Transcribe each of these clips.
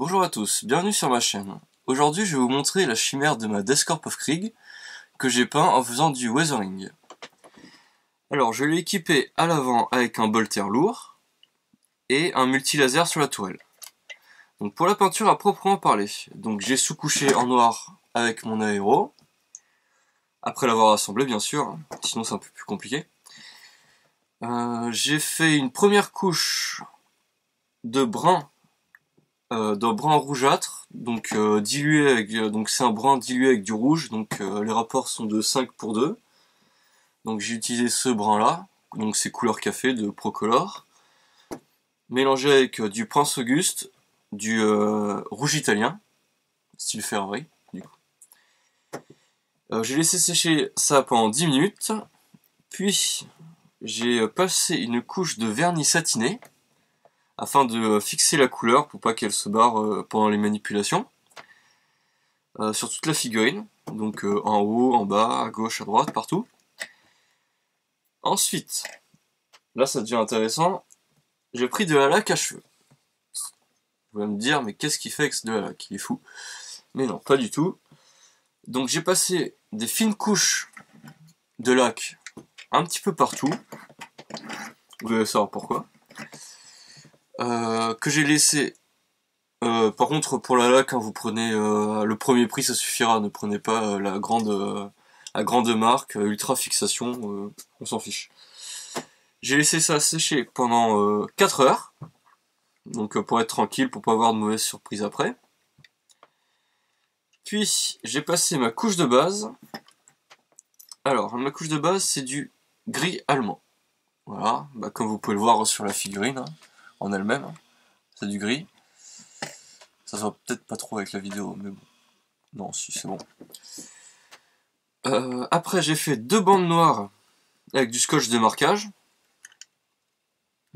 Bonjour à tous, bienvenue sur ma chaîne. Aujourd'hui je vais vous montrer la chimère de ma Death Corps of Krieg que j'ai peint en faisant du weathering. Alors je l'ai équipé à l'avant avec un bolter lourd et un multi-laser sur la tourelle. Donc pour la peinture à proprement parler, donc j'ai sous-couché en noir avec mon aéro, après l'avoir assemblé bien sûr, sinon c'est un peu plus compliqué. J'ai fait une première couche de brun rougeâtre, donc dilué avec, donc c'est un brun dilué avec du rouge, donc les rapports sont de 5:2. Donc j'ai utilisé ce brun là, donc c'est couleur café de Procolor, mélangé avec du Prince Auguste, du rouge italien, style Ferrari, du coup. J'ai laissé sécher ça pendant 10 minutes, puis j'ai passé une couche de vernis satiné, afin de fixer la couleur pour pas qu'elle se barre pendant les manipulations, sur toute la figurine, donc en haut, en bas, à gauche, à droite, partout. Ensuite, là ça devient intéressant, j'ai pris de la laque à cheveux. Vous allez me dire, mais qu'est-ce qu'il fait avec de la laque? Il est fou. Mais non, pas du tout. Donc j'ai passé des fines couches de laque un petit peu partout. Vous allez savoir pourquoi. Que j'ai laissé... par contre, pour la laque, hein, vous prenez le premier prix, ça suffira. Ne prenez pas la grande marque, ultra fixation, on s'en fiche. J'ai laissé ça sécher pendant 4 heures. Donc pour être tranquille, pour pas avoir de mauvaises surprises après. Puis j'ai passé ma couche de base. Alors, ma couche de base, c'est du gris allemand. Voilà, bah, comme vous pouvez le voir sur la figurine, hein, en elle-même, hein, c'est du gris. Ça se voit peut-être pas trop avec la vidéo, mais bon. Non, si, c'est bon. Après, j'ai fait 2 bandes noires avec du scotch de marquage.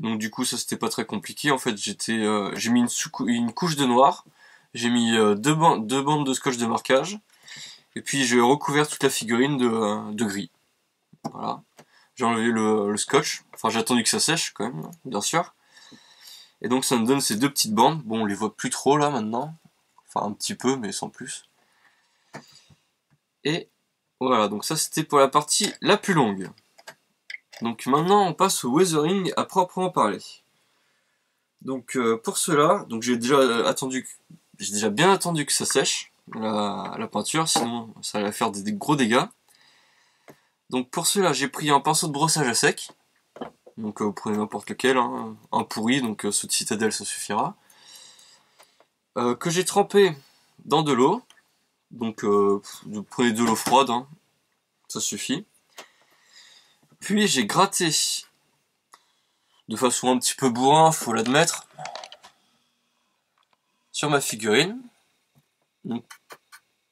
Donc du coup, ça c'était pas très compliqué. En fait, j'ai mis une couche de noir. J'ai mis deux bandes de scotch de marquage. Et puis j'ai recouvert toute la figurine de gris. Voilà. J'ai enlevé le scotch. Enfin, j'ai attendu que ça sèche quand même, bien sûr. Et donc ça me donne ces 2 petites bandes. Bon, on les voit plus trop là maintenant. Enfin, un petit peu, mais sans plus. Et voilà, donc ça c'était pour la partie la plus longue. Donc maintenant on passe au weathering à proprement parler. Donc pour cela, donc j'ai déjà bien attendu que ça sèche la peinture, sinon ça allait faire des gros dégâts. Donc pour cela, j'ai pris un pinceau de brossage à sec. Donc vous prenez n'importe lequel, hein, un pourri, donc ceux de Citadel ça suffira. Que j'ai trempé dans de l'eau. Donc vous prenez de l'eau froide, hein, ça suffit. Puis j'ai gratté de façon un petit peu bourrin, faut l'admettre, sur ma figurine. Donc,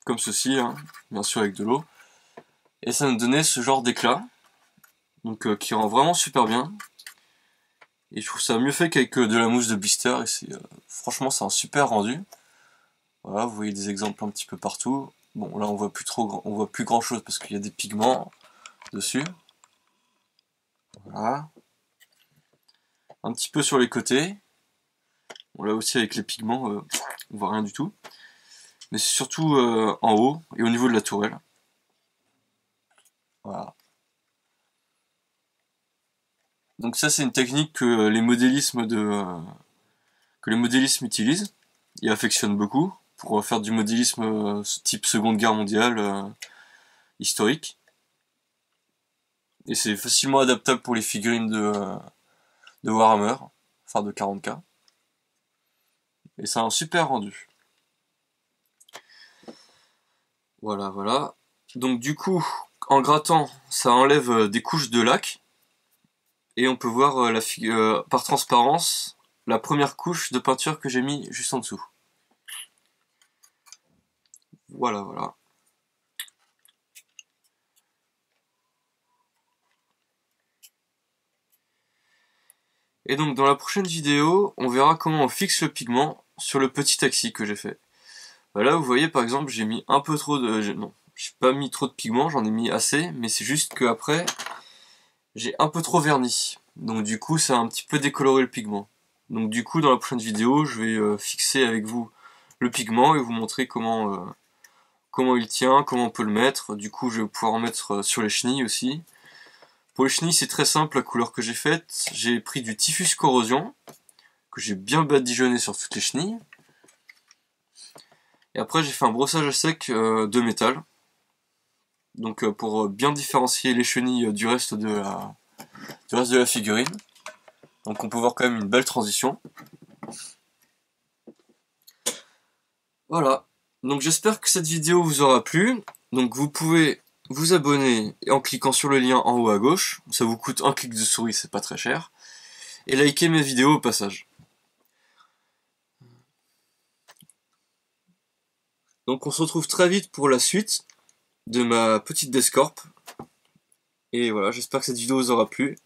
comme ceci, hein, bien sûr avec de l'eau. Et ça me donnait ce genre d'éclat, donc qui rend vraiment super bien. Et je trouve ça mieux fait qu'avec de la mousse de blister, et franchement c'est un super rendu. Voilà, vous voyez des exemples un petit peu partout. Bon là on voit plus grand chose parce qu'il y a des pigments dessus. Voilà. Un petit peu sur les côtés. Bon là aussi avec les pigments, on voit rien du tout. Mais c'est surtout en haut et au niveau de la tourelle. Voilà. Donc ça c'est une technique que les modélismes utilisent et affectionnent beaucoup pour faire du modélisme type Seconde Guerre mondiale historique. Et c'est facilement adaptable pour les figurines de Warhammer, enfin de 40K. Et c'est un super rendu. Voilà, voilà. Donc du coup, en grattant, ça enlève des couches de laque. Et on peut voir par transparence la première couche de peinture que j'ai mis juste en dessous. Voilà, voilà. Et donc dans la prochaine vidéo, on verra comment on fixe le pigment sur le petit axis que j'ai fait. Là vous voyez par exemple j'ai mis un peu trop de... Non, j'ai pas mis trop de pigment, j'en ai mis assez, mais c'est juste que après j'ai un peu trop verni. Donc du coup ça a un petit peu décoloré le pigment. Donc du coup dans la prochaine vidéo je vais fixer avec vous le pigment et vous montrer comment il tient, comment on peut le mettre. Du coup, je vais pouvoir en mettre sur les chenilles aussi. Pour les chenilles, c'est très simple, la couleur que j'ai faite. J'ai pris du Typhus Corrosion, que j'ai bien badigeonné sur toutes les chenilles. Et après, j'ai fait un brossage à sec de métal. Donc pour bien différencier les chenilles du reste de la figurine. Donc on peut voir quand même une belle transition. Voilà. Donc j'espère que cette vidéo vous aura plu. Donc vous pouvez vous abonner en cliquant sur le lien en haut à gauche. Ça vous coûte un clic de souris, c'est pas très cher. Et liker mes vidéos au passage. Donc on se retrouve très vite pour la suite de ma petite Descorp. Et voilà, j'espère que cette vidéo vous aura plu.